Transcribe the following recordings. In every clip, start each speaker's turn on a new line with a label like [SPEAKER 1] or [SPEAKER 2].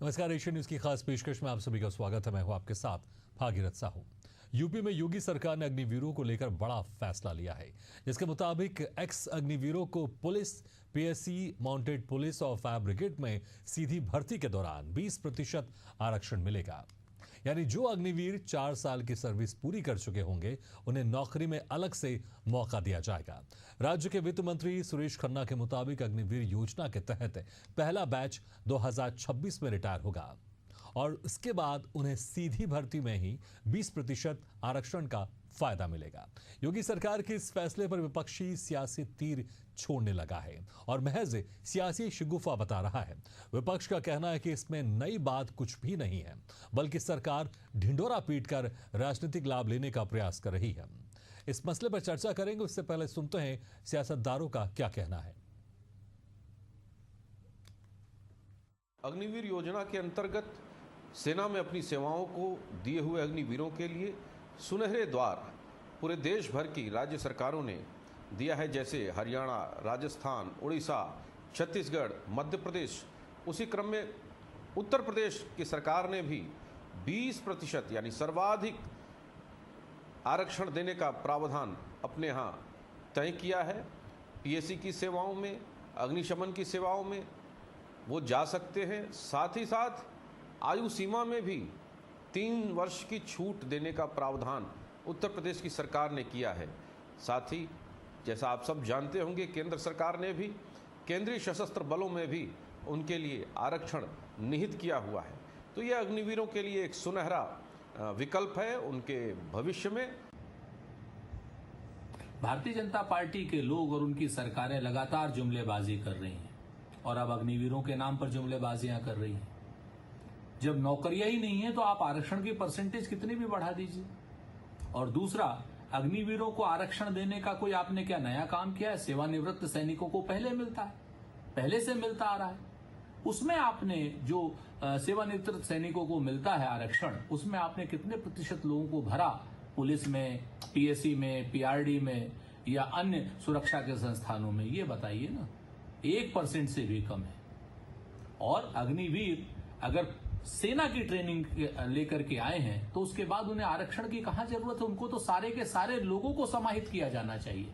[SPEAKER 1] नमस्कार, Asian news की खास पेशकश में आप सभी का स्वागत है। मैं हूं आपके साथ भागीरथ साहू। यूपी में योगी सरकार ने अग्निवीरों को लेकर बड़ा फैसला लिया है, जिसके मुताबिक एक्स अग्निवीरों को पुलिस, पीएससी, माउंटेड पुलिस और फायर ब्रिगेड में सीधी भर्ती के दौरान 20% आरक्षण मिलेगा। यानी जो अग्निवीर 4 साल की सर्विस पूरी कर चुके होंगे उन्हें नौकरी में अलग से मौका दिया जाएगा। राज्य के वित्त मंत्री सुरेश खन्ना के मुताबिक अग्निवीर योजना के तहत पहला बैच 2026 में रिटायर होगा और इसके बाद उन्हें सीधी भर्ती में ही 20% आरक्षण का फायदा मिलेगा। योगी सरकार के इस फैसले पर विपक्षी सियासी तीर छोड़ने लगा है और महज सियासी शगुफा बता रहा है। विपक्ष का कहना है कि इसमें नई बात कुछ भी नहीं है, बल्कि सरकार ढिंढोरा पीटकर राजनीतिक लाभ लेने का प्रयास कर रही है। इस मसले पर चर्चा करेंगे, उससे पहले सुनते हैं सियासतदारों का क्या कहना है।
[SPEAKER 2] अग्निवीर योजना के अंतर्गत सेना में अपनी सेवाओं को दिए हुए अग्निवीरों के लिए सुनहरे द्वार पूरे देश भर की राज्य सरकारों ने दिया है, जैसे हरियाणा, राजस्थान, उड़ीसा, छत्तीसगढ़, मध्य प्रदेश। उसी क्रम में उत्तर प्रदेश की सरकार ने भी 20% यानी सर्वाधिक आरक्षण देने का प्रावधान अपने यहाँ तय किया है। पीएससी की सेवाओं में, अग्निशमन की सेवाओं में वो जा सकते हैं। साथ ही साथ आयु सीमा में भी 3 वर्ष की छूट देने का प्रावधान उत्तर प्रदेश की सरकार ने किया है। साथ ही जैसा आप सब जानते होंगे, केंद्र सरकार ने भी केंद्रीय सशस्त्र बलों में भी उनके लिए आरक्षण निहित किया हुआ है। तो यह अग्निवीरों के लिए एक सुनहरा विकल्प है उनके भविष्य में।
[SPEAKER 3] भारतीय जनता पार्टी के लोग और उनकी सरकारें लगातार जुमलेबाजी कर रही हैं और अब अग्निवीरों के नाम पर जुमलेबाजियां कर रही हैं। जब नौकरियां ही नहीं है तो आप आरक्षण की परसेंटेज कितनी भी बढ़ा दीजिए। और दूसरा, अग्निवीरों को आरक्षण देने का कोई आपने क्या नया काम किया है? सेवानिवृत्त सैनिकों को पहले मिलता है, पहले से मिलता आ रहा है। उसमें आपने जो सेवानिवृत्त सैनिकों को मिलता है आरक्षण, उसमें आपने कितने प्रतिशत लोगों को भरा? पुलिस में, पीएससी में, पीआरडी में या अन्य सुरक्षा के संस्थानों में, ये बताइए ना। 1% से भी कम है। और अग्निवीर अगर सेना की ट्रेनिंग लेकर के आए हैं तो उसके बाद उन्हें आरक्षण की कहां जरूरत है? उनको तो सारे के सारे लोगों को समाहित किया जाना चाहिए।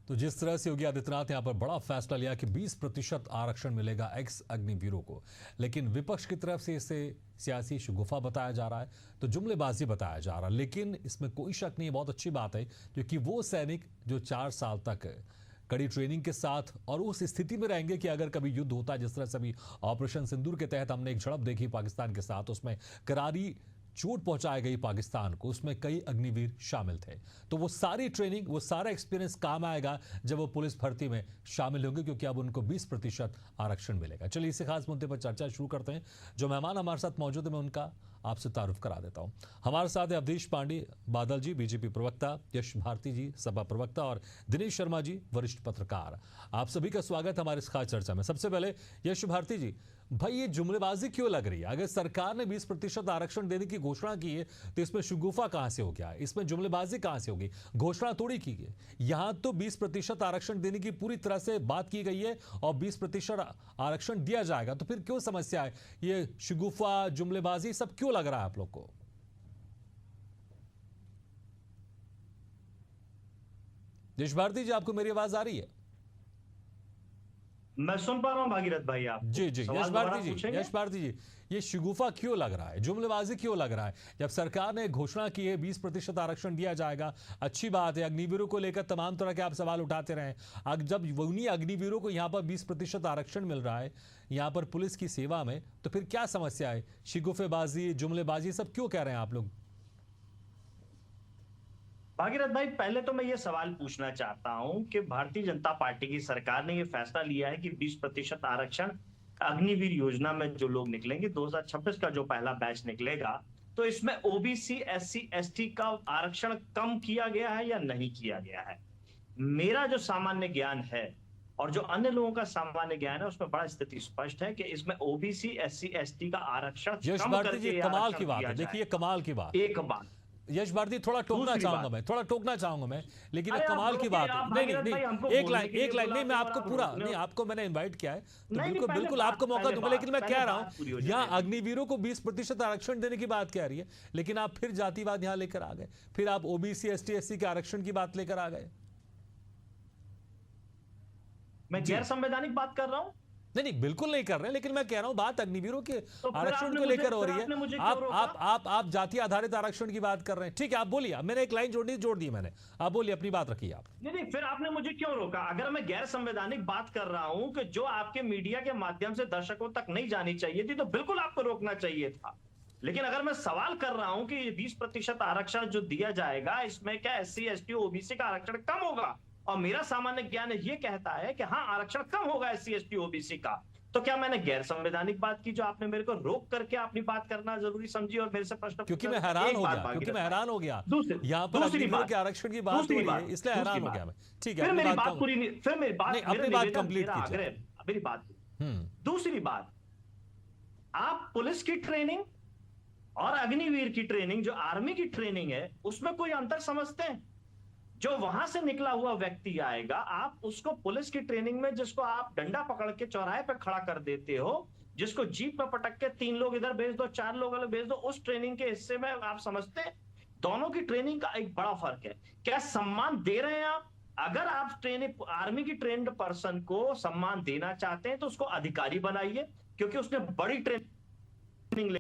[SPEAKER 1] तो जिस तरह से योगी आदित्यनाथ ने यहां पर बड़ा फैसला लिया कि 20% आरक्षण मिलेगा एक्स अग्निवीरों को, लेकिन विपक्ष की तरफ से इसे सियासी शगुफा बताया जा रहा है, तो जुमलेबाजी बताया जा रहा है। लेकिन इसमें कोई शक नहीं, बहुत अच्छी बात है, क्योंकि वो सैनिक जो 4 साल तक कड़ी ट्रेनिंग के साथ और उस स्थिति में रहेंगे कि अगर कभी युद्ध होता है, जिस तरह से अभी ऑपरेशन सिंदूर के तहत हमने एक झड़प देखी पाकिस्तान के साथ, उसमें करारी चोट पहुंचाई गई पाकिस्तान को, उसमें कई अग्निवीर शामिल थे। तो वो सारी ट्रेनिंग, वो सारा एक्सपीरियंस काम आएगा जब वो पुलिस भर्ती में शामिल होंगे, क्योंकि अब उनको 20% आरक्षण मिलेगा। चलिए इसी खास मुद्दे पर चर्चा शुरू करते हैं। जो मेहमान हमारे साथ मौजूद है, मैं उनका आपसे तारुफ करा देता हूं। हमारे साथ है अवधेश पांडे बादल जी, बीजेपी प्रवक्ता, यश भारती जी, सपा प्रवक्ता, और दिनेश शर्मा जी, वरिष्ठ पत्रकार। आप सभी का स्वागत हमारे इस खास चर्चा में। सबसे पहले यश भारती जी, भाई ये जुमलेबाजी क्यों लग रही है? अगर सरकार ने 20% आरक्षण देने की घोषणा की है तो इसमें शगुफा कहां से हो गया? इसमें जुमलेबाजी कहां से होगी? घोषणा थोड़ी की गई। यहां तो 20% आरक्षण देने की पूरी तरह से बात की गई है और 20% आरक्षण दिया जाएगा, तो फिर क्यों समस्या है? ये शगुफा, जुमलेबाजी सब क्यों लग रहा है आप लोग को? यश भारती जी, आपको मेरी आवाज आ रही है?
[SPEAKER 4] मैं सुन पा रहा हूं भागीरथ भाई। आप
[SPEAKER 1] जी, यश भारती जी, ये शगुफा क्यों लग रहा है, जुमलेबाजी क्यों लग रहा है? जब सरकार ने घोषणा की है 20% आरक्षण दिया जाएगा, अच्छी बात है। अग्निवीरों को लेकर तमाम तरह के आप सवाल उठाते रहे। जब उन्हीं अग्निवीरों को यहाँ पर 20% आरक्षण मिल रहा है यहाँ पर पुलिस की सेवा में, तो फिर क्या समस्या है? शगुफेबाजी, जुमलेबाजी सब क्यों कह रहे हैं आप लोग?
[SPEAKER 4] भागीरथ भाई, पहले तो मैं ये सवाल पूछना चाहता हूं कि भारतीय जनता पार्टी की सरकार ने ये फैसला लिया है कि 20% आरक्षण अग्निवीर योजना में जो लोग निकलेंगे, 2026 का जो पहला बैच निकलेगा, तो इसमें ओबीसी, एससी, एसटी का आरक्षण कम किया गया है या नहीं किया गया है? मेरा जो सामान्य ज्ञान है और जो अन्य लोगों का सामान्य ज्ञान है, उसमें बड़ा स्थिति स्पष्ट है कि इसमें ओबीसी, एससी, एसटी का आरक्षण कम करके
[SPEAKER 1] कमाल की बात है। देखिए, कमाल की बात,
[SPEAKER 4] एक बात
[SPEAKER 1] यश भारती थोड़ा टोकना चाहूंगा मैं, थोड़ा टोकना चाहूंगा मैं, लेकिन एक कमाल की बात है। नहीं नहीं नहीं, एक लाइन नहीं, मैं आपको पूरा नहीं, आपको मैंने इनवाइट किया है तो बिल्कुल बिल्कुल आपको मौका दूंगा, लेकिन मैं कह रहा हूं यहाँ अग्निवीरों को 20% आरक्षण देने की बात कह रही है, लेकिन आप फिर जातिवाद यहां लेकर आ गए, फिर आप ओबीसी एसटी एससी के आरक्षण की बात लेकर आ गए।
[SPEAKER 4] मैं गैर संवैधानिक बात कर रहा हूं?
[SPEAKER 1] नहीं नहीं, बिल्कुल नहीं कर रहे, लेकिन मैं कह रहा हूं बात अग्निवीरों के
[SPEAKER 4] तो
[SPEAKER 1] आरक्षण को लेकर हो रही है। आप जाति आधारित आरक्षण की बात कर रहे हैं, ठीक है, आप बोलिए, मैंने एक लाइन जोड़ दी मैंने, आप बोलिए, अपनी बात रखिए आप।
[SPEAKER 4] नहीं, फिर आपने मुझे क्यों रोका? अगर मैं गैर संवैधानिक बात कर रहा हूं कि जो आपके मीडिया के माध्यम से दर्शकों तक नहीं जानी चाहिए थी, तो बिल्कुल आपको रोकना चाहिए था। लेकिन अगर मैं सवाल कर रहा हूं कि 20% आरक्षण जो दिया जाएगा, इसमें क्या SC ST OBC का आरक्षण कम होगा? और मेरा सामान्य ज्ञान ये कहता है कि हाँ, आरक्षण कम होगा SC ST OBC का। तो क्या मैंने गैर संवैधानिक बात की जो आपने मेरे को रोक करके अपनी बात करना जरूरी समझी और मेरे से प्रश्न?
[SPEAKER 1] क्योंकि मैं हैरान हो गया, यहाँ पर अग्निवीरों के आरक्षण की बात हो रही है, इसलिए हैरान हो गया मैं। ठीक है,
[SPEAKER 4] फिर मेरी बात पूरी नहीं, फिर मेरी बात,
[SPEAKER 1] अपनी बात कंप्लीट कीजिए,
[SPEAKER 4] मेरी बात। दूसरी बात, आप पुलिस की ट्रेनिंग और अग्निवीर की ट्रेनिंग, जो आर्मी की ट्रेनिंग है, उसमें कोई अंतर समझते हैं? जो वहां से निकला हुआ व्यक्ति आएगा, आप उसको पुलिस की ट्रेनिंग में, जिसको आप डंडा पकड़ के चौराहे पे खड़ा कर देते हो, जिसको जीप पे पटक के 3 लोग इधर भेज दो, 4 लोग अलग भेज दो, उस ट्रेनिंग के हिस्से में आप समझते हैं? दोनों की ट्रेनिंग का एक बड़ा फर्क है। क्या सम्मान दे रहे हैं आप? अगर आप आर्मी की ट्रेंड पर्सन को सम्मान देना चाहते हैं तो उसको अधिकारी बनाइए, क्योंकि उसने बड़ी ट्रेनिंग,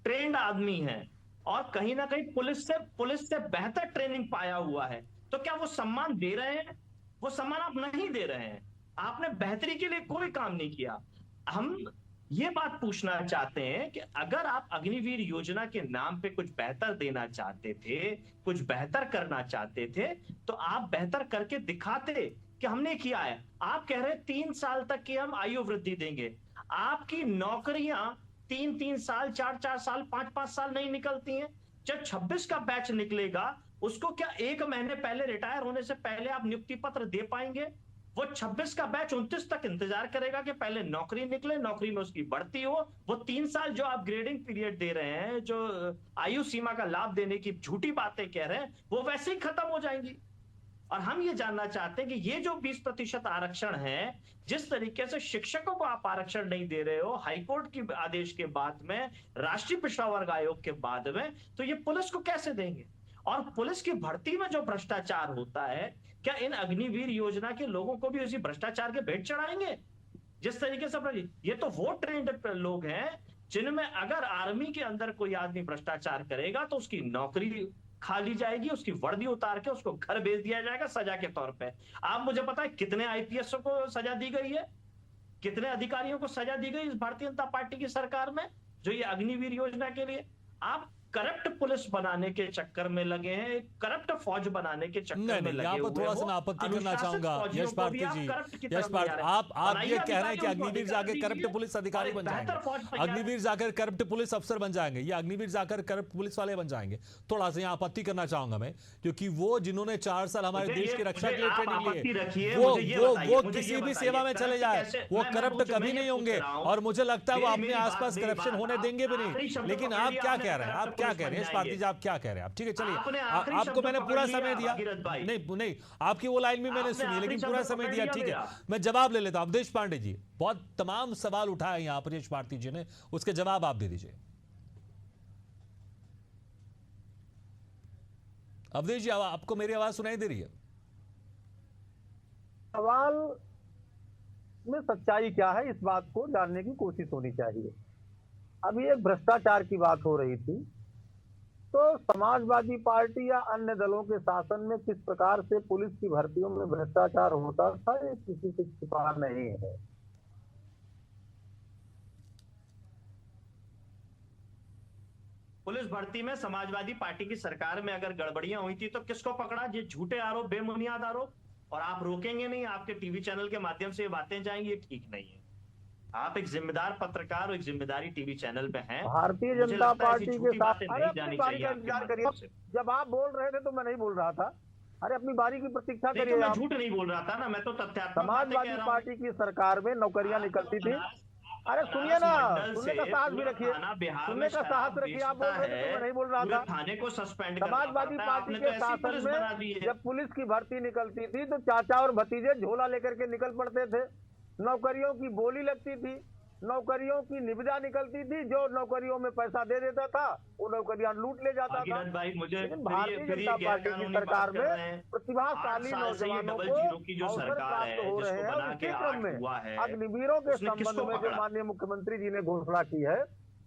[SPEAKER 4] ट्रेंड आदमी है और कहीं ना कहीं पुलिस से बेहतर ट्रेनिंग पाया हुआ है। तो क्या वो सम्मान दे रहे हैं? वो सम्मान आप नहीं दे रहे हैं। आपने बेहतरी के लिए कोई काम नहीं किया। हम ये बात पूछना चाहते हैं कि अगर आप अग्निवीर योजना के नाम पे कुछ बेहतर देना चाहते थे, कुछ बेहतर करना चाहते थे, तो आप बेहतर करके दिखाते कि हमने किया है। आप कह रहे 3 साल तक की हम आयु वृद्धि देंगे। आपकी नौकरियां 3-3 साल, 4-4 साल, 5-5 साल नहीं निकलती हैं। जब 26 का बैच निकलेगा, उसको क्या 1 महीने पहले रिटायर होने से पहले आप नियुक्ति पत्र दे पाएंगे? वो 26 का बैच 29 तक इंतजार करेगा कि पहले नौकरी निकले, नौकरी में उसकी बढ़ती हो। वो 3 साल जो आप ग्रेडिंग पीरियड दे रहे हैं, जो आयु सीमा का लाभ देने की झूठी बातें कह रहे हैं, वो वैसे ही खत्म हो जाएंगी। और हम ये जानना चाहते हैं कि ये जो 20% आरक्षण है, जिस तरीके से शिक्षकों को आप आरक्षण नहीं दे रहे हो हाईकोर्ट की आदेश के बाद में, राष्ट्रीय पिछड़ा वर्ग आयोग के बाद में, तो ये पुलिस को कैसे देंगे? और पुलिस की भर्ती में जो भ्रष्टाचार होता है, क्या इन अग्निवीर योजना के लोगों को भी उसी भ्रष्टाचार के भेंट चढ़ाएंगे? जिस तरीके से ये तो वो ट्रेंड लोग हैं जिनमें अगर आर्मी के अंदर कोई आदमी भ्रष्टाचार करेगा तो उसकी नौकरी खा ली जाएगी, उसकी वर्दी उतार के उसको घर भेज दिया जाएगा सजा के तौर पे। आप मुझे पता है कितने IPS को सजा दी गई है, कितने अधिकारियों को सजा दी गई इस भारतीय जनता पार्टी की सरकार में, जो ये अग्निवीर योजना के लिए। आप करप्ट पुलिस बनाने के चक्कर में लगे हैं, करप्ट फौज बनाने के चक्कर में लगे
[SPEAKER 1] यहाँ पर थोड़ा सा मैं आपत्ति करना चाहूंगा यश भारती जी। यश भारती, आप ये कह रहे हैं कि अग्निवीर जाकर करप्ट पुलिस अधिकारी बन जाएंगे, अग्निवीर जाकर करप्ट पुलिस अफसर बन जाएंगे, या अग्निवीर जाकर करप्ट पुलिस वाले बन जाएंगे। थोड़ा सा यहाँ आपत्ति करना चाहूंगा मैं, क्योंकि वो जिन्होंने 4 साल हमारे देश की रक्षा के लिए ट्रेनिंग ली, वो किसी भी सेवा में चले जाए, वो करप्ट कभी नहीं होंगे, और मुझे लगता है वो अपने आसपास करप्शन होने देंगे भी नहीं। लेकिन आप क्या कह रहे हैं, आप क्या कह रहे हैं भारती जी, आप क्या कह रहे हैं? आप ठीक है, चलिए, आपको मैंने पूरा समय दिया, नहीं आपकी वो लाइन भी मैंने सुनी, लेकिन पूरा समय दिया, ठीक है, मैं जवाब ले लेता हूं। अवधेश पांडे जी, बहुत तमाम सवाल उठाए यहां पर यश भारती जी ने, उसके जवाब आप दे दीजिए। अवधेश जी, आपको मेरी आवाज सुनाई दे रही है?
[SPEAKER 5] सवाल में सच्चाई क्या है, इस बात को जानने की कोशिश होनी चाहिए। अभी एक भ्रष्टाचार की बात हो रही थी, तो समाजवादी पार्टी या अन्य दलों के शासन में किस प्रकार से पुलिस की भर्तियों में भ्रष्टाचार होता था, ये किसी से छिपा नहीं है।
[SPEAKER 4] पुलिस भर्ती में समाजवादी पार्टी की सरकार में अगर गड़बड़ियां हुई थी तो किसको पकड़ा? ये झूठे आरोप, बेबुनियाद आरोप, और आप रोकेंगे नहीं, आपके टीवी चैनल के माध्यम से ये बातें जाएंगी, ये ठीक नहीं है। आप एक जिम्मेदार पत्रकार और एक जिम्मेदारी टीवी चैनल पे हैं।
[SPEAKER 5] भारतीय जनता पार्टी के साथ
[SPEAKER 4] नहीं जानी चाहिए।
[SPEAKER 5] जब आप बोल रहे थे तो मैं नहीं बोल रहा था। अरे अपनी बारी की प्रतीक्षा करिए।
[SPEAKER 4] मैं झूठ नहीं बोल रहा था ना, मैं तो तथ्यात्मक
[SPEAKER 5] समाजवादी पार्टी की सरकार में नौकरियां निकलती थी। अरे सुनिए ना,
[SPEAKER 4] मंडल
[SPEAKER 5] सुनने
[SPEAKER 4] से
[SPEAKER 5] का साहस भी
[SPEAKER 4] पूरा
[SPEAKER 5] रखिए,
[SPEAKER 4] थाना बिहार
[SPEAKER 5] सुनने
[SPEAKER 4] में
[SPEAKER 5] का साहस
[SPEAKER 4] शराब
[SPEAKER 5] रखिए। आप बोल
[SPEAKER 4] बेचता
[SPEAKER 5] रहे थे तो मैं
[SPEAKER 4] है,
[SPEAKER 5] नहीं बोल रहा
[SPEAKER 4] पूरे
[SPEAKER 5] था।
[SPEAKER 4] थाने को सस्पेंड करना
[SPEAKER 5] समाजवादी
[SPEAKER 4] पड़ता है।
[SPEAKER 5] पार्टी
[SPEAKER 4] आपने
[SPEAKER 5] के
[SPEAKER 4] तो ऐसी
[SPEAKER 5] शासन
[SPEAKER 4] पुलिस बना दी
[SPEAKER 5] में
[SPEAKER 4] है।
[SPEAKER 5] जब पुलिस की भर्ती निकलती थी तो चाचा और भतीजे झोला लेकर के निकल पड़ते थे। नौकरियों की बोली लगती थी, नौकरियों की निविदा निकलती थी, जो नौकरियों में पैसा दे देता था वो नौकरियां लूट ले जाता था।
[SPEAKER 4] भागीरथ भाई, मुझे
[SPEAKER 5] लेकिन
[SPEAKER 4] फिर
[SPEAKER 5] भारतीय
[SPEAKER 4] ये
[SPEAKER 5] जनता पार्टी की
[SPEAKER 4] गैरकानूनी
[SPEAKER 5] सरकार
[SPEAKER 4] बात कर
[SPEAKER 5] में
[SPEAKER 4] रहे हैं।
[SPEAKER 5] प्रतिभाशाली
[SPEAKER 4] 8 साल से ये
[SPEAKER 5] नौजवानों
[SPEAKER 4] डबल
[SPEAKER 5] को
[SPEAKER 4] जीरो की जो
[SPEAKER 5] अवसर
[SPEAKER 4] सरकार
[SPEAKER 5] प्राप्त
[SPEAKER 4] है,
[SPEAKER 5] हो रहे
[SPEAKER 4] जिसको
[SPEAKER 5] हैं।
[SPEAKER 4] बना
[SPEAKER 5] और
[SPEAKER 4] के
[SPEAKER 5] इसी क्रम
[SPEAKER 4] 8
[SPEAKER 5] में
[SPEAKER 4] हुआ है,
[SPEAKER 5] अग्निवीरों के
[SPEAKER 4] उसने किसको
[SPEAKER 5] संबंध में जो
[SPEAKER 4] पकड़ा?
[SPEAKER 5] माननीय मुख्यमंत्री जी ने घोषणा की है,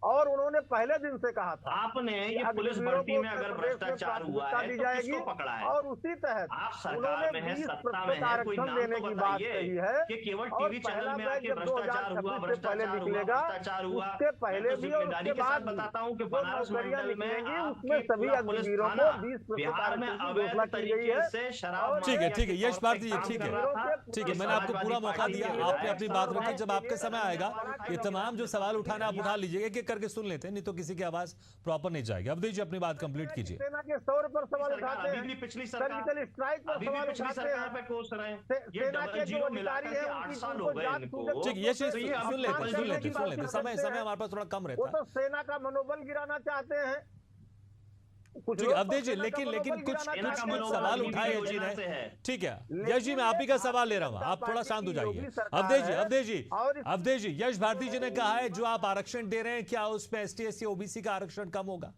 [SPEAKER 5] और उन्होंने पहले दिन से कहा था
[SPEAKER 4] आपने
[SPEAKER 5] कि
[SPEAKER 4] ये पुलिस
[SPEAKER 5] अग्निवीरों
[SPEAKER 4] भर्ती
[SPEAKER 5] को
[SPEAKER 4] में अगर
[SPEAKER 5] उत्तर प्रदेश में
[SPEAKER 4] भ्रष्टाचार हुआ
[SPEAKER 5] प्राथमिकता
[SPEAKER 4] है
[SPEAKER 5] दी
[SPEAKER 4] तो
[SPEAKER 5] जाएगी,
[SPEAKER 4] किसको पकड़ा है?
[SPEAKER 5] और उसी तहत
[SPEAKER 4] आप सरकार
[SPEAKER 5] उन्होंने
[SPEAKER 4] में है,
[SPEAKER 5] 20%
[SPEAKER 4] सत्ता में है, कोई
[SPEAKER 5] आरक्षण
[SPEAKER 4] नाम
[SPEAKER 5] देने
[SPEAKER 4] तो
[SPEAKER 5] की बात
[SPEAKER 4] बताइए
[SPEAKER 5] कही है।
[SPEAKER 4] कि केवल
[SPEAKER 5] और
[SPEAKER 4] टीवी
[SPEAKER 5] पहला
[SPEAKER 4] चैनल में
[SPEAKER 5] बैच
[SPEAKER 4] आके
[SPEAKER 5] जब
[SPEAKER 4] भ्रष्टाचार हुआ,
[SPEAKER 5] 2026 से पहले
[SPEAKER 4] भ्रष्टाचार हुआ,
[SPEAKER 5] निकलेगा,
[SPEAKER 4] भ्रष्टाचार हुआ।
[SPEAKER 5] उसके
[SPEAKER 4] मैं
[SPEAKER 5] पहले
[SPEAKER 4] तो
[SPEAKER 5] भी और
[SPEAKER 4] जिम्मेदारी
[SPEAKER 5] उसके
[SPEAKER 4] के साथ
[SPEAKER 5] बाद भी
[SPEAKER 4] बताता हूं कि
[SPEAKER 5] जो
[SPEAKER 4] बनारस
[SPEAKER 5] नौकरियां
[SPEAKER 4] मंडल में
[SPEAKER 5] निकलेंगी उसमें
[SPEAKER 4] आपके
[SPEAKER 5] सभी
[SPEAKER 4] पूरा पुलिस
[SPEAKER 5] अग्निवीरों को
[SPEAKER 4] थाना
[SPEAKER 5] 20%
[SPEAKER 4] बिहार में
[SPEAKER 5] आरक्षण की
[SPEAKER 4] अवैध
[SPEAKER 5] घोषणा की गई
[SPEAKER 4] तरीके
[SPEAKER 5] है।
[SPEAKER 4] से शराब
[SPEAKER 5] और
[SPEAKER 1] ठीक है,
[SPEAKER 4] माफिया
[SPEAKER 1] ठीक है,
[SPEAKER 4] के
[SPEAKER 1] यश
[SPEAKER 4] तौर पे
[SPEAKER 1] भारती जी,
[SPEAKER 4] काम
[SPEAKER 1] ठीक
[SPEAKER 4] कर
[SPEAKER 1] है।
[SPEAKER 4] रहा था।
[SPEAKER 1] ठीक है,
[SPEAKER 4] तो
[SPEAKER 1] मैंने आपको पूरा
[SPEAKER 4] समाजवादी
[SPEAKER 1] मौका
[SPEAKER 4] पार्टी
[SPEAKER 1] दिया।
[SPEAKER 4] के
[SPEAKER 1] आपने
[SPEAKER 4] विधायक
[SPEAKER 1] अपनी
[SPEAKER 4] साहब
[SPEAKER 1] बात रखी।
[SPEAKER 4] हैं।
[SPEAKER 1] जब आपके समय आएगा ये तमाम जो सवाल उठाना आप उठा लीजिएगा, एक एक करके सुन लेते हैं, नहीं तो किसी की आवाज प्रॉपर नहीं जाएगी। अवधेश जी अपनी बात कंप्लीट कीजिए।
[SPEAKER 5] सेना के सौर पर सवाल
[SPEAKER 4] सरकार
[SPEAKER 5] उठाते
[SPEAKER 4] अभी
[SPEAKER 5] हैं,
[SPEAKER 4] भी पिछली सरकार
[SPEAKER 5] सर्जिकल स्ट्राइक पर
[SPEAKER 4] अभी भी
[SPEAKER 5] सवाल
[SPEAKER 4] पिछली
[SPEAKER 5] उठाते
[SPEAKER 4] सरकार
[SPEAKER 5] हैं।
[SPEAKER 4] पे कोस रहे हैं। ये
[SPEAKER 5] सेना
[SPEAKER 4] डबल
[SPEAKER 5] के जो
[SPEAKER 4] जीरो मिला
[SPEAKER 5] अधिकारी
[SPEAKER 4] करके
[SPEAKER 5] हैं
[SPEAKER 4] 8
[SPEAKER 5] उनकी
[SPEAKER 4] साल हो
[SPEAKER 5] उनको
[SPEAKER 4] गए
[SPEAKER 5] जात
[SPEAKER 4] इनको।
[SPEAKER 5] सूझे-
[SPEAKER 1] ठीक है, ये चीज
[SPEAKER 4] तो ये
[SPEAKER 1] सुन लेते हैं, सुन लेते हैं, सुन लेते हैं। समय हमारे पास थोड़ा कम रहता
[SPEAKER 5] वो
[SPEAKER 1] है।
[SPEAKER 5] तो सेना का मनोबल गिराना चाहते हैं। कुछ
[SPEAKER 1] ठीक
[SPEAKER 5] लोग
[SPEAKER 1] है
[SPEAKER 5] तो
[SPEAKER 1] अवधेश जी,
[SPEAKER 5] सेना का
[SPEAKER 1] लेकिन
[SPEAKER 5] मनोबल
[SPEAKER 1] कुछ
[SPEAKER 5] गिराना
[SPEAKER 4] सेना का
[SPEAKER 5] चाहते हैं।
[SPEAKER 4] मनोबल
[SPEAKER 1] सवाल
[SPEAKER 4] अग्निवीर
[SPEAKER 1] उठाए यश जी
[SPEAKER 4] योजना से
[SPEAKER 1] ने।
[SPEAKER 4] है।
[SPEAKER 1] ठीक है
[SPEAKER 5] लेकिन
[SPEAKER 1] यश जी, मैं आप ही का सवाल ले रहा हूँ, आप थोड़ा शांत हो जाइए। अवधेश जी, अवधेश जी, अवधेश जी, यश भारती जी ने कहा है जो आप आरक्षण दे रहे हैं, क्या उसमें ST SC OBC का आरक्षण कम होगा?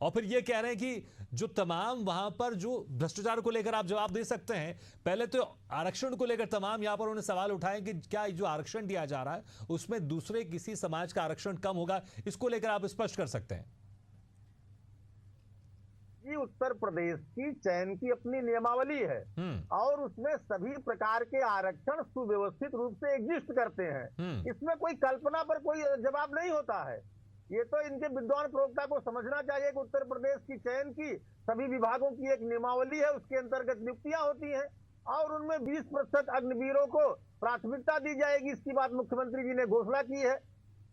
[SPEAKER 1] और फिर ये कह रहे हैं कि जो तमाम वहां पर जो भ्रष्टाचार को लेकर आप जवाब दे सकते हैं। पहले तो आरक्षण को लेकर तमाम यहां पर उन्होंने सवाल उठाए कि क्या जो आरक्षण दिया जा रहा है उसमें दूसरे किसी समाज का आरक्षण कम होगा, इसको लेकर आप स्पष्ट कर सकते हैं।
[SPEAKER 5] कि उत्तर प्रदेश की चयन की अपनी नियमावली है और उसमें सभी प्रकार के आरक्षण सुव्यवस्थित रूप से एग्जिस्ट करते हैं। इसमें कोई कल्पना पर कोई जवाब नहीं होता है। ये तो इनके विद्वान प्रवक्ता को समझना चाहिए कि उत्तर प्रदेश की चयन की सभी विभागों की एक नियमावली है, उसके अंतर्गत नियुक्तियां होती हैं और उनमें 20% अग्निवीरों को प्राथमिकता दी जाएगी। इसकी बात मुख्यमंत्री जी ने घोषणा की है।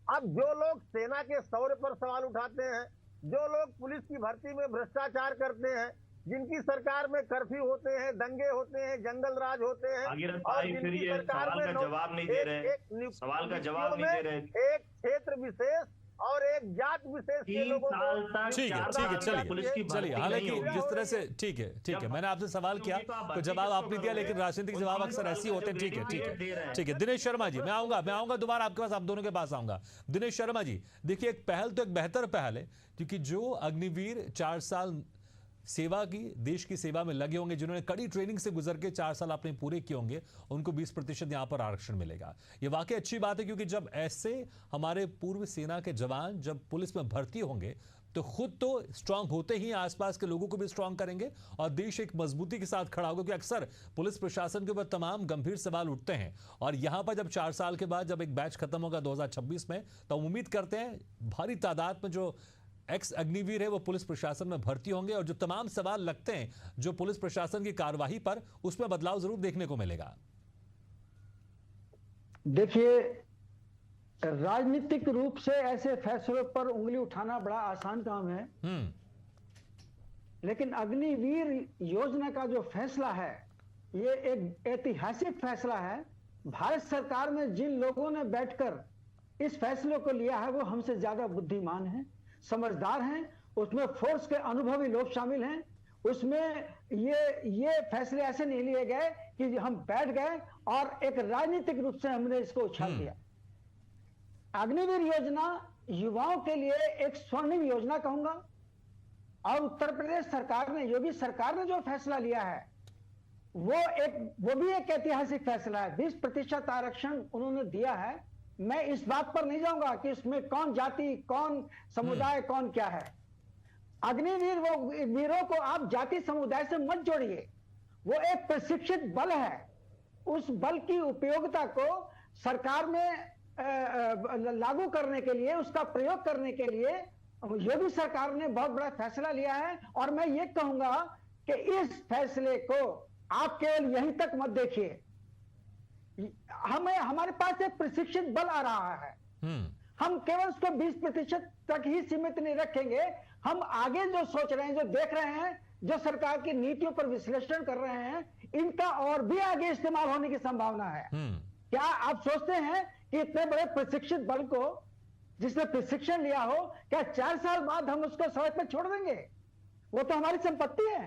[SPEAKER 5] अब जो लोग सेना के शौर्य पर सवाल उठाते हैं, जो लोग पुलिस की भर्ती में भ्रष्टाचार करते हैं, जिनकी सरकार में कर्फ्यू होते हैं, दंगे होते हैं, जंगल राज होते हैं,
[SPEAKER 4] भागीरथ
[SPEAKER 5] और
[SPEAKER 4] भाई, फिर
[SPEAKER 5] जिनकी
[SPEAKER 4] ये
[SPEAKER 5] सरकार
[SPEAKER 4] सवाल
[SPEAKER 5] में
[SPEAKER 4] का जवाब नहीं दे रहे। सवाल का जवाब नहीं दे रहे।
[SPEAKER 5] एक क्षेत्र विशेष और एक जात विशेष के
[SPEAKER 4] 3
[SPEAKER 5] लोगों
[SPEAKER 4] साल
[SPEAKER 5] को
[SPEAKER 4] तक
[SPEAKER 1] ठीक है,
[SPEAKER 4] 4
[SPEAKER 1] ठीक है,
[SPEAKER 4] साल पुलिस की
[SPEAKER 1] चलिए,
[SPEAKER 4] भर्ती
[SPEAKER 1] हालांकि
[SPEAKER 4] नहीं होगी।
[SPEAKER 1] जिस तरह से ठीक है, मैंने आपसे सवाल किया तो जवाब आपने दिया, लेकिन राजनीतिक जवाब अक्सर ऐसे ही होते हैं। ठीक है दिनेश शर्मा जी, मैं आऊंगा दोबारा आपके पास, आप दोनों के पास आऊंगा। दिनेश शर्मा जी, देखिए एक पहल तो एक बेहतर पहल है, क्योंकि जो अग्निवीर 4 साल सेवा की, देश की सेवा में लगे होंगे, जिन्होंने कड़ी ट्रेनिंग से गुजर के 4 साल अपने पूरे किए होंगे, उनको 20% यहां पर आरक्षण मिलेगा। ये वाकई अच्छी बात है, क्योंकि जब ऐसे हमारे पूर्व सेना के जवान जब पुलिस में भर्ती होंगे तो खुद तो स्ट्रांग होते ही आसपास के लोगों को भी स्ट्रांग करेंगे और देश एक मजबूती के साथ खड़ा होगा। क्योंकि अक्सर पुलिस प्रशासन के ऊपर तमाम गंभीर सवाल उठते हैं, और यहां पर जब 4 साल के बाद जब एक बैच खत्म होगा 2026 में, तो उम्मीद करते हैं भारी तादाद में जो एक्स अग्निवीर है वो पुलिस प्रशासन में भर्ती होंगे, और जो तमाम सवाल लगते हैं जो पुलिस प्रशासन की कार्रवाई पर, उसमें बदलाव जरूर देखने को मिलेगा।
[SPEAKER 6] देखिए, राजनीतिक रूप से ऐसे फैसलों पर उंगली उठाना बड़ा आसान काम है, लेकिन अग्निवीर योजना का जो फैसला है ये एक ऐतिहासिक फैसला है। भारत सरकार में जिन लोगों ने बैठकर इस फैसले को लिया है वो हमसे ज्यादा बुद्धिमान हैं, समझदार हैं। उसमें फोर्स के अनुभवी लोग शामिल हैं। उसमें ये फैसले ऐसे नहीं लिए गए कि हम बैठ गए और एक राजनीतिक रूप से हमने इसको उछाल दिया। अग्निवीर योजना युवाओं के लिए एक स्वर्णिम योजना कहूंगा, और उत्तर प्रदेश सरकार ने, योगी सरकार ने जो फैसला लिया है वो भी एक ऐतिहासिक फैसला है। 20% आरक्षण उन्होंने दिया है। मैं इस बात पर नहीं जाऊंगा कि इसमें कौन जाति, कौन समुदाय, कौन क्या है। अग्निवीर वीरों को आप जाति समुदाय से मत जोड़िए, वो एक प्रशिक्षित बल है। उस बल की उपयोगिता को सरकार में लागू करने के लिए, उसका प्रयोग करने के लिए योगी सरकार ने बहुत बड़ा फैसला लिया है। और मैं ये कहूंगा कि इस फैसले को आप केवल यहीं तक मत देखिए। हमारे पास एक प्रशिक्षित बल आ रहा है, हम केवल उसको 20% तक ही सीमित नहीं रखेंगे। हम आगे जो सोच रहे हैं, जो देख रहे हैं, जो सरकार की नीतियों पर विश्लेषण कर रहे हैं, इनका और भी आगे इस्तेमाल होने की संभावना है। क्या आप सोचते हैं कि इतने बड़े प्रशिक्षित बल को, जिसने प्रशिक्षण लिया हो, क्या 4 साल बाद हम उसको सड़क पर छोड़ देंगे? वो तो हमारी संपत्ति है।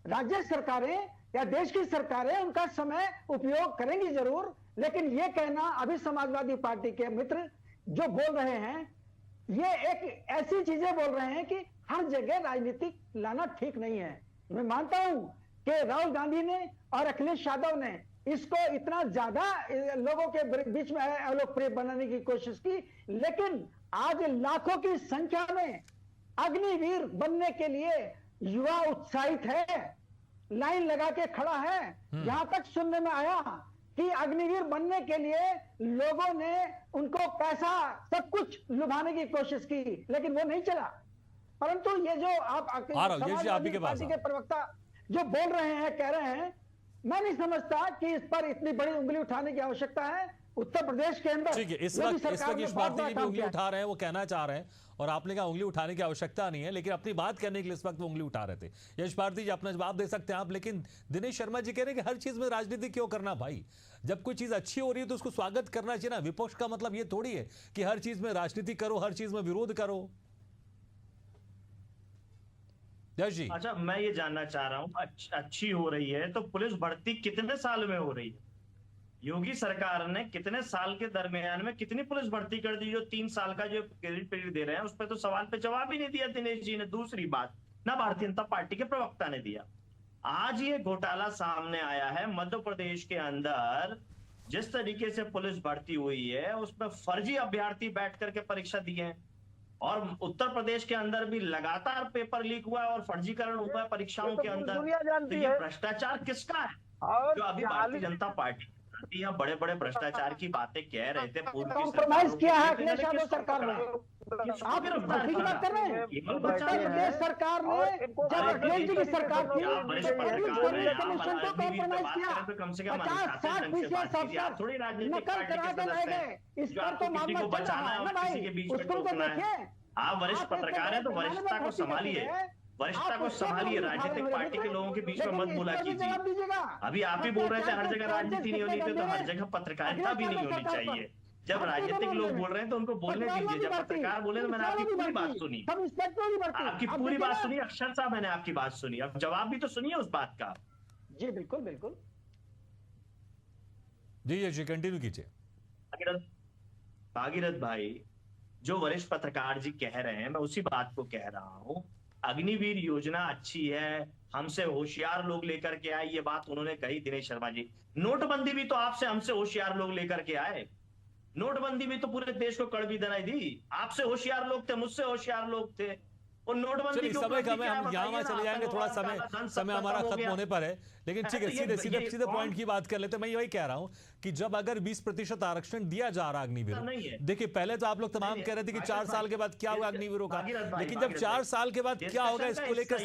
[SPEAKER 6] राज्य सरकारें या देश की सरकारें उनका समय उपयोग करेंगी जरूर, लेकिन ये कहना अभी समाजवादी पार्टी के मित्र जो बोल रहे हैं, ये एक ऐसी चीजें बोल रहे हैं कि हर जगह राजनीतिक लाना ठीक नहीं है। मैं मानता हूं कि राहुल गांधी ने और अखिलेश यादव ने इसको इतना ज्यादा लोगों के बीच में लोकप्रिय बनाने की कोशिश की, लेकिन आज लाखों की संख्या में अग्निवीर बनने के लिए युवा उत्साहित है, लाइन लगा के खड़ा है। यहां तक सुनने में आया कि अग्निवीर बनने के लिए लोगों ने उनको पैसा सब कुछ लुभाने की कोशिश की, लेकिन वो नहीं चला। परंतु ये जो आप समाजवादी पार्टी के प्रवक्ता जो बोल रहे हैं, कह रहे हैं, मैं नहीं समझता कि इस पर इतनी बड़ी उंगली उठाने की आवश्यकता है। उत्तर प्रदेश के अंदर
[SPEAKER 1] ठीक है, इस वक्त यश भारती जी भी उंगली उठा रहे हैं, वो कहना चाह रहे हैं, और आपने कहा उंगली उठाने की आवश्यकता नहीं है, लेकिन अपनी बात करने के लिए इस वक्त वो उंगली उठा रहे थे। यश भारती जी अपना जवाब दे सकते हैं आप, लेकिन दिनेश शर्मा जी कह रहे हैं कि हर चीज में राजनीति क्यों करना भाई? जब कोई चीज अच्छी हो रही है तो उसको स्वागत करना चाहिए ना। विपक्ष का मतलब ये थोड़ी है कि हर चीज में राजनीति करो, हर चीज में विरोध करो। यश जी,
[SPEAKER 4] अच्छा, मैं ये जानना चाह रहा हूं, अच्छी हो रही है तो पुलिस भर्ती कितने साल में हो रही है? योगी सरकार ने कितने साल के दरमियान में कितनी पुलिस भर्ती कर दी? जो 3 साल का जो क्रेडिट पीरियड दे रहे हैं उस पर तो सवाल पे जवाब ही नहीं दिया दिनेश जी ने। दूसरी बात, ना भारतीय जनता पार्टी के प्रवक्ता ने दिया। आज ये घोटाला सामने आया है मध्य प्रदेश के अंदर, जिस तरीके से पुलिस भर्ती हुई है उसमें फर्जी अभ्यर्थी बैठ करके परीक्षा दिए हैं, और उत्तर प्रदेश के अंदर भी लगातार पेपर लीक हुआ है और फर्जीकरण हुआ है परीक्षाओं के अंदर। तो ये भ्रष्टाचार किसका है? जो अभी भारतीय जनता पार्टी यह बड़े बड़े भ्रष्टाचार की बातें कह रहे थे पूर्व की
[SPEAKER 6] कॉम्प्रोमाइज किया है अखिलेश यादव सरकार ने। आप भर्ती की बात कर रहे हैं? उत्तर प्रदेश सरकार ने, जब अखिलेश जी की सरकार थी, कमीशन को कॉम्प्रोमाइज किया। 50-60% अफसर नकल करा के लाए गए। इस पर तो मामला चल रहा है ना भाई, उसको तो देखिए।
[SPEAKER 4] आप वरिष्ठ पत्रकार हैं तो वरिष्ठता को संभालिए, वरिष्ठता को संभालिए। राजनीतिक पार्टी के लोगों के बीच में मत बोला कीजिए। अभी आप ही बोल रहे थे हर जगह राजनीति नहीं होनी चाहिए, तो हर जगह पत्रकारिता भी नहीं होनी चाहिए। जब राजनीतिक लोग बोल रहे हैं तो उनको बोलने दीजिए। जब पत्रकार बोले तो मैंने आपकी पूरी बात सुनी, आपकी पूरी बात सुनी, अक्षरशः मैंने आपकी बात सुनी। अब जवाब भी तो सुनिए उस बात का।
[SPEAKER 6] जी बिल्कुल बिल्कुल
[SPEAKER 1] जी कंटिन्यू कीजिए।
[SPEAKER 4] भागीरथ भाई, जो वरिष्ठ पत्रकार जी कह रहे हैं, मैं उसी बात को कह रहा हूं। अग्निवीर योजना अच्छी है, हमसे होशियार लोग लेकर के आए, ये बात उन्होंने कही दिनेश शर्मा जी। नोटबंदी भी तो आपसे हमसे होशियार लोग लेकर के आए। नोटबंदी भी तो पूरे देश को कड़वी दनाई दी। आपसे होशियार लोग थे, मुझसे होशियार लोग थे। और नोटबंदी
[SPEAKER 1] समय कम है, हम यहाँ चले जाएंगे, थोड़ा समय हमारा खत्म होने पर है, लेकिन ठीक है, सीधे पॉइंट की बात कर लेते हैं। मैं यही कह रहा हूं कि जब अगर 20% आरक्षण दिया जा रहा अग्निवीरों, देखिए पहले तो आप लोग तमाम कह रहे थे कि 4 साल के बाद क्या होगा अग्निवीरों का, लेकिन जब 4 साल के बाद क्या होगा इसको लेकर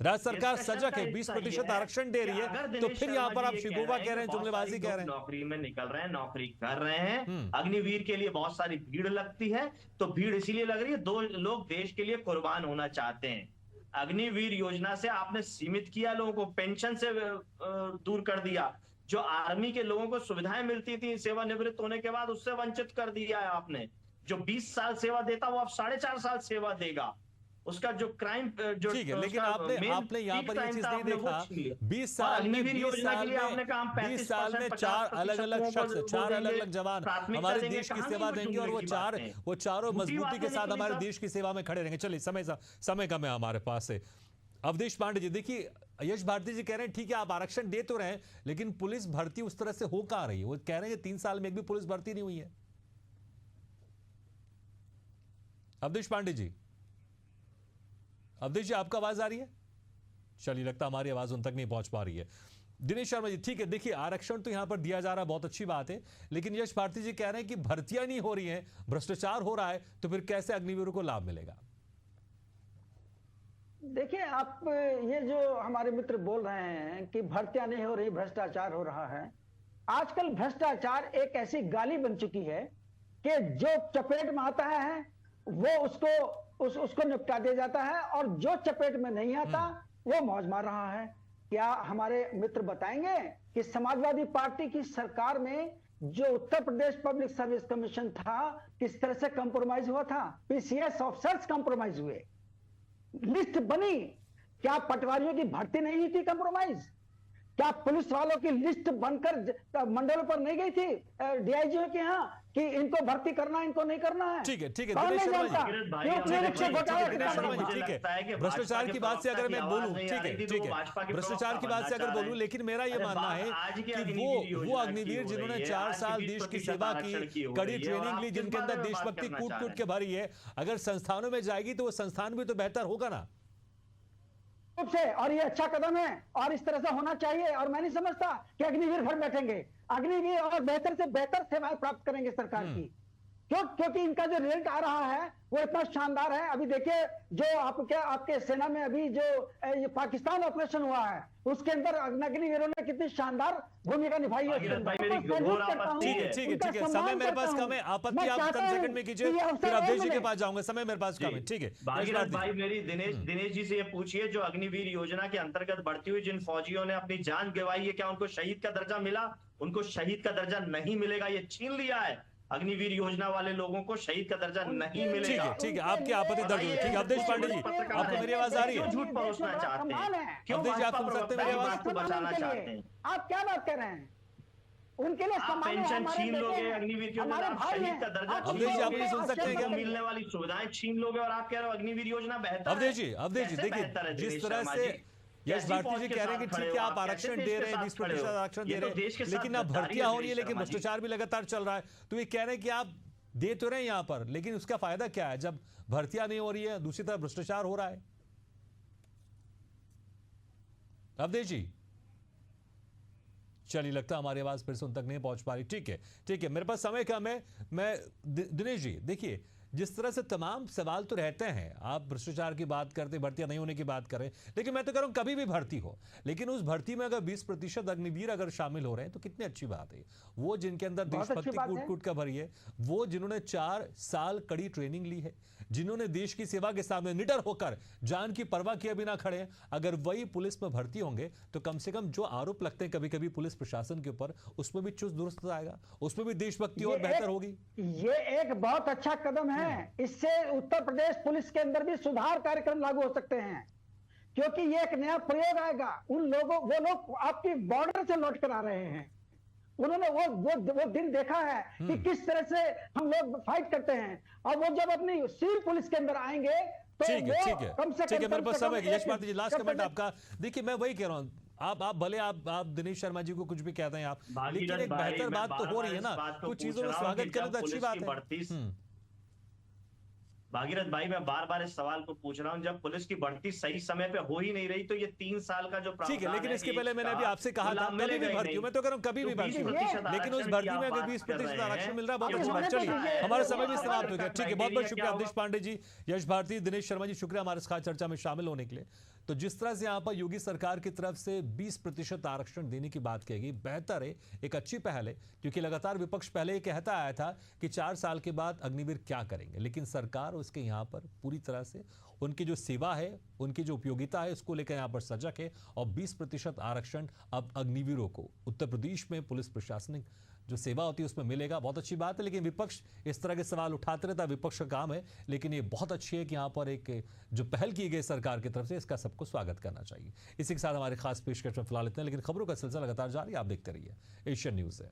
[SPEAKER 1] राज्य सरकार सजग है, 20% आरक्षण दे रही है, तो फिर यहाँ पर आप शिगोबा कह रहे हैं, जुमलेबाजी कह रहे हैं।
[SPEAKER 4] नौकरी में निकल रहे हैं, नौकरी कर रहे हैं, अग्निवीर के लिए बहुत सारी भीड़ लगती है, तो भीड़ इसीलिए लग रही है, 2 लोग देश के लिए कुर्बान होना चाहते हैं। अग्निवीर योजना से आपने सीमित किया लोगों को, पेंशन से दूर कर दिया। जो आर्मी के लोगों को सुविधाएं मिलती थी सेवानिवृत्त होने के बाद, उससे वंचित कर दिया है आपने। जो 20 साल सेवा देता वो अब 4.5 साल सेवा देगा। उसका जो क्राइम जो
[SPEAKER 1] ठीक है, लेकिन आपने यहाँ पर ये चीज नहीं देखा, 20 साल में 20 साल में 4 अलग-अलग शख्स, 4 अलग-अलग जवान हमारे देश की सेवा देंगे, और वो चारों मजबूती के साथ हमारे देश की सेवा में खड़े रहेंगे। चलिए, समय कम है हमारे पास से। अवधेश पांडे जी, देखिए यश भारती जी कह रहे हैं ठीक है आप आरक्षण दे तो रहे हैं, लेकिन पुलिस भर्ती उस तरह से हो कहां रही है? वो कह रहे हैं 3 साल में एक भी पुलिस भर्ती नहीं हुई है। अवधेश पांडे जी, अवधेश जी आपका आवाज आ रही है? चलिए, लगता हमारी आवाज उन तक नहीं पहुंच पा रही है। दिनेश शर्मा जी, ठीक है, देखिए आरक्षण तो यहां पर दिया जा रहा है, बहुत अच्छी बात है, लेकिन यश भारती जी कह रहे हैं कि भर्तियां नहीं हो रही हैं, भ्रष्टाचार हो रहा है, तो फिर कैसे अग्निवीरों को लाभ मिलेगा?
[SPEAKER 6] देखिए, आप ये जो हमारे मित्र बोल रहे हैं कि भर्तियां नहीं हो रही, भ्रष्टाचार हो रहा है, आजकल भ्रष्टाचार एक ऐसी गाली बन चुकी है कि जो चपेट में आता है वो उसको निपटा दिया जाता है, और जो चपेट में नहीं आता वो मौज मार रहा है। क्या हमारे मित्र बताएंगे कि समाजवादी पार्टी की सरकार में जो Uttar Pradesh public service commission था किस तरह से कंप्रोमाइज हुआ था। पीसीएस ऑफिसर्स कंप्रोमाइज हुए, लिस्ट बनी, क्या पटवारियों की भर्ती नहीं हुई थी कंप्रोमाइज? क्या पुलिस वालों की लिस्ट बनकर मंडल पर नहीं गई थी डीआईजी के यहाँ कि इनको भर्ती करना, इनको नहीं करना है?
[SPEAKER 1] ठीक है
[SPEAKER 6] कौन
[SPEAKER 1] दिनेश
[SPEAKER 6] नहीं
[SPEAKER 1] शर्मा
[SPEAKER 6] जानता?
[SPEAKER 1] जी,
[SPEAKER 6] क्यों क्लिनिक से घोटाला
[SPEAKER 1] दिनेश शर्मा जी,
[SPEAKER 6] करना?
[SPEAKER 1] ठीक है, भ्रष्टाचार की बात से अगर मैं बोलूं, ठीक है, भ्रष्टाचार की बात से अगर बोलूं, लेकिन मेरा ये मानना है कि वो अग्निवीर जिन्होंने 4 साल देश की सेवा की, कड़ी ट्रेनिंग ली, जिनके अंदर देशभक्ति कूट कूट के भरी है, अगर संस्थानों में जाएगी तो वो संस्थान भी तो बेहतर होगा ना।
[SPEAKER 6] से और ये अच्छा कदम है और इस तरह से होना चाहिए। और मैं नहीं समझता कि अग्निवीर घर बैठेंगे, अग्निवीर और बेहतर से बेहतर सेवाएं प्राप्त करेंगे सरकार की। क्योंकि इनका जो रिजल्ट आ रहा है वो इतना शानदार है। अभी देखिए जो आपके सेना में अभी जो ये पाकिस्तान ऑपरेशन हुआ है उसके अंदर अग्निवीरों ने कितनी शानदार भूमिका निभाई है।
[SPEAKER 1] ठीक है, समय मेरे पास कम है, आपत्ति आप 10 सेकंड में कीजिए, फिर अवधेश जी के पास जाऊंगा, समय मेरे पास कम है। ठीक है
[SPEAKER 4] भागीरथ भाई, मेरी दिनेश जी से ये पूछिए, जो अग्निवीर योजना के अंतर्गत बढ़ती हुई जिन फौजियों ने अपनी जान गंवाई है, क्या उनको शहीद का दर्जा मिला? उनको शहीद का दर्जा नहीं मिलेगा, ये छीन लिया है। अग्निवीर योजना वाले लोगों को शहीद का दर्जा नहीं मिलेगा।
[SPEAKER 1] ठीक है, आपकी आपत्ति दर्ज हुई। ठीक है अवधेश पांडे जी, आपको मेरी आवाज आ रही है?
[SPEAKER 4] झूठ परोसना चाहते हैं, क्यों
[SPEAKER 1] अवधेश जी आप सुन सकते हैं मेरी आवाज
[SPEAKER 4] को बचाना चाहते हैं?
[SPEAKER 6] आप क्या बात कर रहे हैं? उनके लिए
[SPEAKER 4] आप पेंशन छीन लोगे, अग्निवीर की योजना शहीद का दर्जा
[SPEAKER 1] अवधेश जी आप मुझे सुन सकते हैं क्या?
[SPEAKER 4] मिलने वाली सुविधाएं छीन लोगे और आप कह रहे हो अग्निवीर योजना बेहतर है।
[SPEAKER 1] अवधेश जी देखिए, जिस तरह से यश भारती जी कह रहे हैं कि ठीक है आप आरक्षण दे रहे हैं, 20% आरक्षण दे रहे हैं, लेकिन अब भर्तियां हो रही है, लेकिन भ्रष्टाचार भी लगातार चल रहा है। तो ये कह रहे हैं कि आप दे तो रहे हैं यहां पर, लेकिन उसका फायदा क्या है जब भर्तियां नहीं हो रही है, दूसरी तरफ भ्रष्टाचार हो रहा है? अवधेश जी चलिए, लगता है हमारी आवाज फिर से उन तक नहीं पहुंच पा रही। ठीक है, मेरे पास समय कम है। मैं दिनेश जी देखिए, जिस तरह से तमाम सवाल तो रहते हैं, आप भ्रष्टाचार की बात करते, भर्तियां नहीं होने की बात करें, लेकिन मैं तो कह रहा हूं कभी भी भर्ती हो, लेकिन उस भर्ती में अगर 20% अग्निवीर अगर शामिल हो रहे हैं तो कितनी अच्छी बात है। वो जिनके अंदर देशभक्ति कूट कूट का भरी है, वो जिन्होंने 4 साल कड़ी ट्रेनिंग ली है, जिन्होंने देश की सेवा के सामने निडर होकर जान की परवाह किए बिना खड़े, अगर वही पुलिस में भर्ती होंगे तो कम से कम जो आरोप लगते हैं कभी कभी पुलिस प्रशासन के ऊपर, उसमें भी चुस्त दुरुस्त आएगा, उसमें भी देशभक्ति और बेहतर होगी।
[SPEAKER 6] ये एक बहुत अच्छा कदम है। इससे उत्तर प्रदेश पुलिस के अंदर भी सुधार कार्यक्रम लागू हो सकते हैं, क्योंकि ये एक नया प्रयोग आएगा। वो लोग आपकी बॉर्डर से लौट कर आ रहे हैं, उन्होंने वो दिन देखा है कि किस तरह से हम लोग फाइट करते हैं, और वो जब अपनी सिविल पुलिस के अंदर आएंगे तो कम से कम
[SPEAKER 1] मेरे पास समय। यश भारती जी लास्ट कमेंट आपका। देखिए मैं वही कह रहा हूं, आप भले आप दिनेश शर्मा जी को कुछ भी कहते हैं आप, लेकिन एक बेहतर बात तो हो रही है ना, कुछ चीजों में स्वागत करें तो अच्छी बात है।
[SPEAKER 4] भागीरथ भाई, मैं बार बार इस सवाल को पूछ रहा हूं, जब पुलिस की भर्ती सही समय पे हो ही नहीं रही तो ये 3 साल का जो
[SPEAKER 1] ठीक है, लेकिन इसके पहले मैंने अभी आपसे कहा था कभी भी भर्ती हो, मैं तो कह रहा हूं कभी भी भर्ती हो, लेकिन उस भर्ती में अगर 20% आरक्षण मिल रहा है, बहुत अच्छी बात। चलिए हमारा समय भी समाप्त हो गया। ठीक है, बहुत बहुत शुक्रिया अवधेश पांडे जी, यश भारती, दिनेश शर्मा जी, शुक्रिया हमारे खास चर्चा में शामिल होने के लिए। तो जिस तरह से यहाँ पर योगी सरकार की तरफ से 20% आरक्षण देने की बात कही गई, बेहतर है, एक अच्छी पहल है, क्योंकि लगातार विपक्ष पहले ये कहता आया था कि 4 साल के बाद अग्निवीर क्या करेंगे, लेकिन सरकार उसके यहाँ पर पूरी तरह से उनकी जो सेवा है, उनकी जो उपयोगिता है, उसको लेकर यहाँ पर सजग है, और 20% आरक्षण अब अग्निवीरों को उत्तर प्रदेश में पुलिस प्रशासनिक जो सेवा होती है उसमें मिलेगा। बहुत अच्छी बात है, लेकिन विपक्ष इस तरह के सवाल उठाते रहता है, विपक्ष का काम है, लेकिन ये बहुत अच्छी है कि यहाँ पर एक जो पहल की गई सरकार की तरफ से, इसका सबको स्वागत करना चाहिए। इसी के साथ हमारे खास पेशकश में फिलहाल इतना, लेकिन खबरों का सिलसिला लगातार जारी, आप देखते रहिए एशियन न्यूज़ है।